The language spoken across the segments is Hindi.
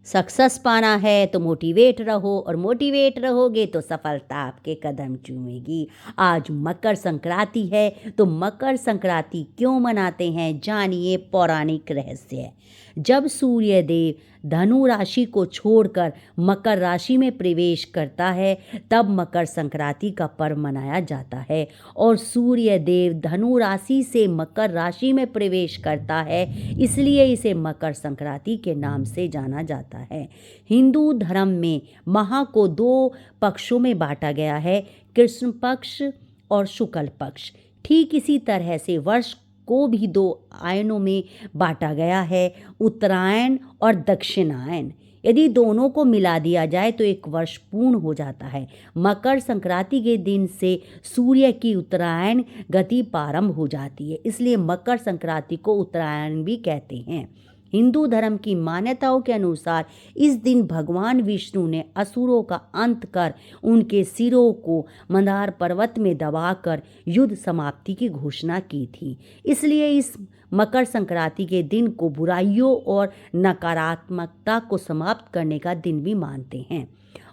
सक्सेस पाना है तो मोटिवेट रहो, और मोटिवेट रहोगे तो सफलता आपके कदम चूमेगी। आज मकर संक्रांति है, तो मकर संक्रांति क्यों मनाते हैं, जानिए पौराणिक रहस्य। जब सूर्य देव धनु राशि को छोड़कर मकर राशि में प्रवेश करता है, तब मकर संक्रांति का पर्व मनाया जाता है। और सूर्य देव धनु राशि से मकर राशि में प्रवेश करता है, इसलिए इसे मकर संक्रांति के नाम से जाना जाता है। हिंदू धर्म में माह को दो पक्षों में बांटा गया है, कृष्ण पक्ष और शुक्ल पक्ष। ठीक इसी तरह से वर्ष को भी दो आयनों में बांटा गया है, उत्तरायण और दक्षिणायन। यदि दोनों को मिला दिया जाए तो एक वर्ष पूर्ण हो जाता है। मकर संक्रांति के दिन से सूर्य की उत्तरायण गति प्रारंभ हो जाती है, इसलिए मकर संक्रांति को उत्तरायण भी कहते हैं। हिंदू धर्म की मान्यताओं के अनुसार इस दिन भगवान विष्णु ने असुरों का अंत कर उनके सिरों को मंदार पर्वत में दबाकर युद्ध समाप्ति की घोषणा की थी। इसलिए इस मकर संक्रांति के दिन को बुराइयों और नकारात्मकता को समाप्त करने का दिन भी मानते हैं।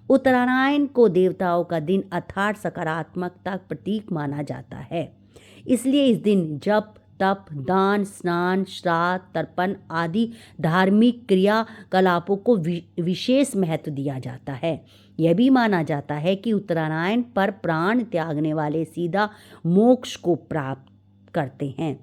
उत्तरायण को देवताओं का दिन अर्थात सकारात्मकता का प्रतीक माना जाता है, इसलिए इस दिन जप तप, दान, स्नान, श्राद्ध, तर्पण आदि धार्मिक क्रियाकलापों को विशेष महत्व दिया जाता है। यह भी माना जाता है कि उत्तरायण पर प्राण त्यागने वाले सीधा मोक्ष को प्राप्त करते हैं।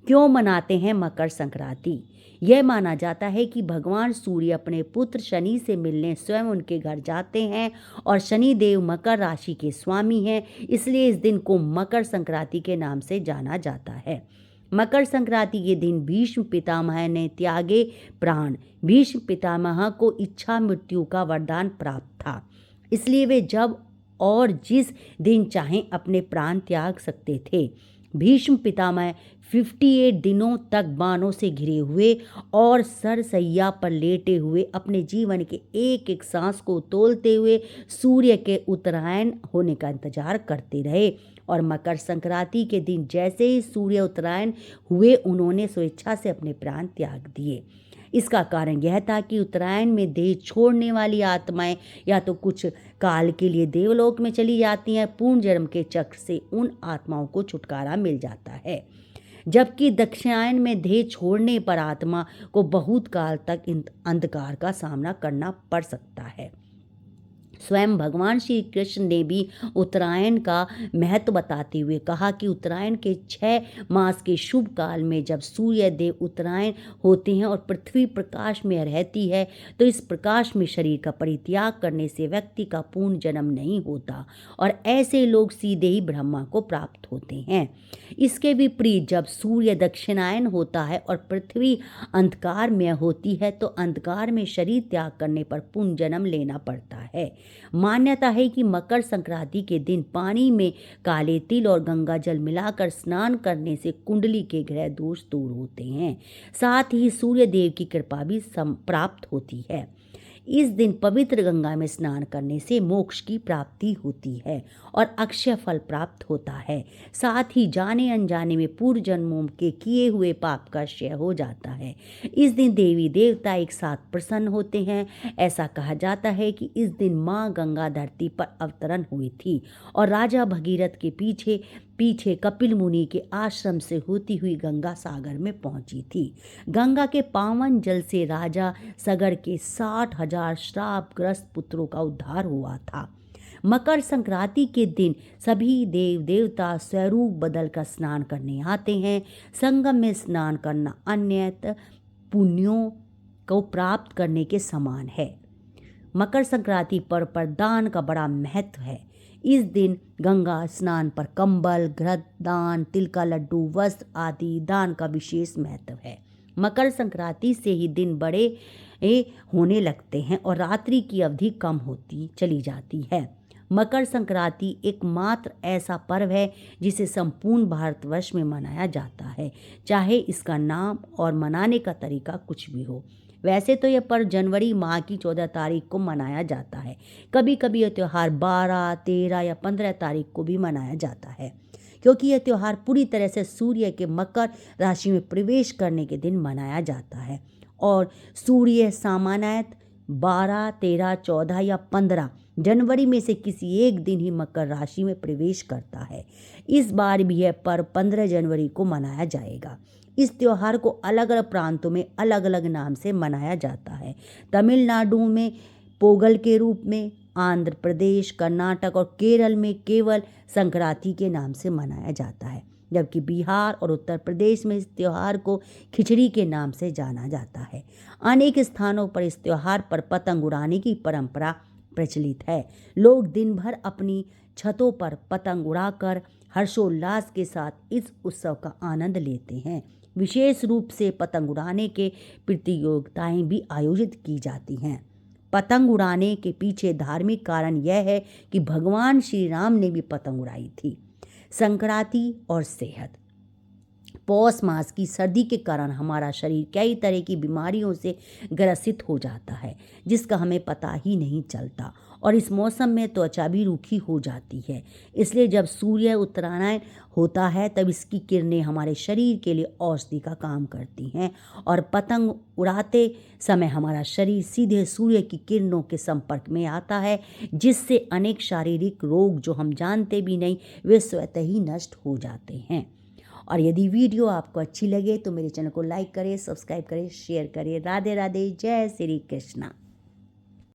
क्यों मनाते हैं मकर संक्रांति? यह माना जाता है कि भगवान सूर्य अपने पुत्र शनि से मिलने स्वयं उनके घर जाते हैं, और शनि देव मकर राशि के स्वामी हैं, इसलिए इस दिन को मकर संक्रांति के नाम से जाना जाता है। मकर संक्रांति के दिन भीष्म पितामह ने त्यागे प्राण। भीष्म पितामह को इच्छा मृत्यु का वरदान प्राप्त था, इसलिए वे जब और जिस दिन चाहें अपने प्राण त्याग सकते थे। भीष्म पितामह 58 दिनों तक बाणों से घिरे हुए और सरसैया पर लेटे हुए अपने जीवन के एक एक सांस को तोलते हुए सूर्य के उत्तरायण होने का इंतजार करते रहे, और मकर संक्रांति के दिन जैसे ही सूर्य उत्तरायण हुए उन्होंने स्वेच्छा से अपने प्राण त्याग दिए। इसका कारण यह था कि उत्तरायण में देह छोड़ने वाली आत्माएं या तो कुछ काल के लिए देवलोक में चली जाती हैं, पूर्ण जन्म के चक्र से उन आत्माओं को छुटकारा मिल जाता है, जबकि दक्षिणायन में देह छोड़ने पर आत्मा को बहुत काल तक अंधकार का सामना करना पड़ सकता है। स्वयं भगवान श्री कृष्ण ने भी उत्तरायण का महत्व बताते हुए कहा कि उत्तरायण के 6 मास के शुभ काल में जब सूर्य देव उत्तरायण होते हैं और पृथ्वी प्रकाश में रहती है, तो इस प्रकाश में शरीर का परित्याग करने से व्यक्ति का पूर्ण जन्म नहीं होता, और ऐसे लोग सीधे ही ब्रह्मा को प्राप्त होते हैं। इसके विपरीत जब सूर्य दक्षिणायन होता है और पृथ्वी अंधकार में होती है, तो अंधकार में शरीर त्याग करने पर पुनः जन्म लेना पड़ता है। मान्यता है कि मकर संक्रांति के दिन पानी में काले तिल और गंगा जल मिलाकर स्नान करने से कुंडली के ग्रह दोष दूर होते हैं, साथ ही सूर्य देव की कृपा भी प्राप्त होती है। इस दिन पवित्र गंगा में स्नान करने से मोक्ष की प्राप्ति होती है और अक्षय फल प्राप्त होता है, साथ ही जाने अनजाने में पूर्व जन्मों के किए हुए पाप का क्षय हो जाता है। इस दिन देवी देवता एक साथ प्रसन्न होते हैं। ऐसा कहा जाता है कि इस दिन माँ गंगा धरती पर अवतरण हुई थी और राजा भगीरथ के पीछे पीछे कपिल मुनि के आश्रम से होती हुई गंगा सागर में पहुंची थी। गंगा के पावन जल से राजा सगर के 60,000 श्रापग्रस्त पुत्रों का उद्धार हुआ था। मकर संक्रांति के दिन सभी देव देवता स्वरूप बदल कर स्नान करने आते हैं। संगम में स्नान करना अन्यत पुण्यों को प्राप्त करने के समान है। मकर संक्रांति पर दान का बड़ा महत्व है। इस दिन गंगा स्नान पर कंबल, घृत दान, तिल का लड्डू, वस्त्र आदि दान का विशेष महत्व है। मकर संक्रांति से ही दिन बड़े होने लगते हैं और रात्रि की अवधि कम होती चली जाती है। मकर संक्रांति एकमात्र ऐसा पर्व है जिसे संपूर्ण भारतवर्ष में मनाया जाता है, चाहे इसका नाम और मनाने का तरीका कुछ भी हो। वैसे तो यह पर्व जनवरी माह की 14 तारीख को मनाया जाता है। कभी कभी यह त्यौहार 12, 13 या 15 तारीख को भी मनाया जाता है, क्योंकि यह त्यौहार पूरी तरह से सूर्य के मकर राशि में प्रवेश करने के दिन मनाया जाता है और सूर्य सामान्यतः 12, 13, 14 या 15 जनवरी में से किसी एक दिन ही मकर राशि में प्रवेश करता है। इस बार भी यह पर्व 15 जनवरी को मनाया जाएगा। इस त्योहार को अलग अलग प्रांतों में अलग अलग नाम से मनाया जाता है। तमिलनाडु में पोंगल के रूप में, आंध्र प्रदेश, कर्नाटक और केरल में केवल संक्रांति के नाम से मनाया जाता है, जबकि बिहार और उत्तर प्रदेश में इस त्योहार को खिचड़ी के नाम से जाना जाता है। अनेक स्थानों पर इस त्योहार पर पतंग उड़ाने की परंपरा प्रचलित है। लोग दिन भर अपनी छतों पर पतंग उड़ाकर हर्षोल्लास के साथ इस उत्सव का आनंद लेते हैं। विशेष रूप से पतंग उड़ाने के प्रतियोगिताएं भी आयोजित की जाती हैं। पतंग उड़ाने के पीछे धार्मिक कारण यह है कि भगवान श्री राम ने भी पतंग उड़ाई थी। संक्रांति और सेहत। पौष मास की सर्दी के कारण हमारा शरीर कई तरह की बीमारियों से ग्रसित हो जाता है, जिसका हमें पता ही नहीं चलता, और इस मौसम में त्वचा भी रूखी हो जाती है। इसलिए जब सूर्य उत्तरायण होता है तब इसकी किरणें हमारे शरीर के लिए औषधि का काम करती हैं, और पतंग उड़ाते समय हमारा शरीर सीधे सूर्य की किरणों के संपर्क में आता है, जिससे अनेक शारीरिक रोग जो हम जानते भी नहीं वे स्वतः ही नष्ट हो जाते हैं। और यदि वीडियो आपको अच्छी लगे तो मेरे चैनल को लाइक करें, सब्सक्राइब करें, शेयर करें। राधे राधे, जय श्री कृष्णा।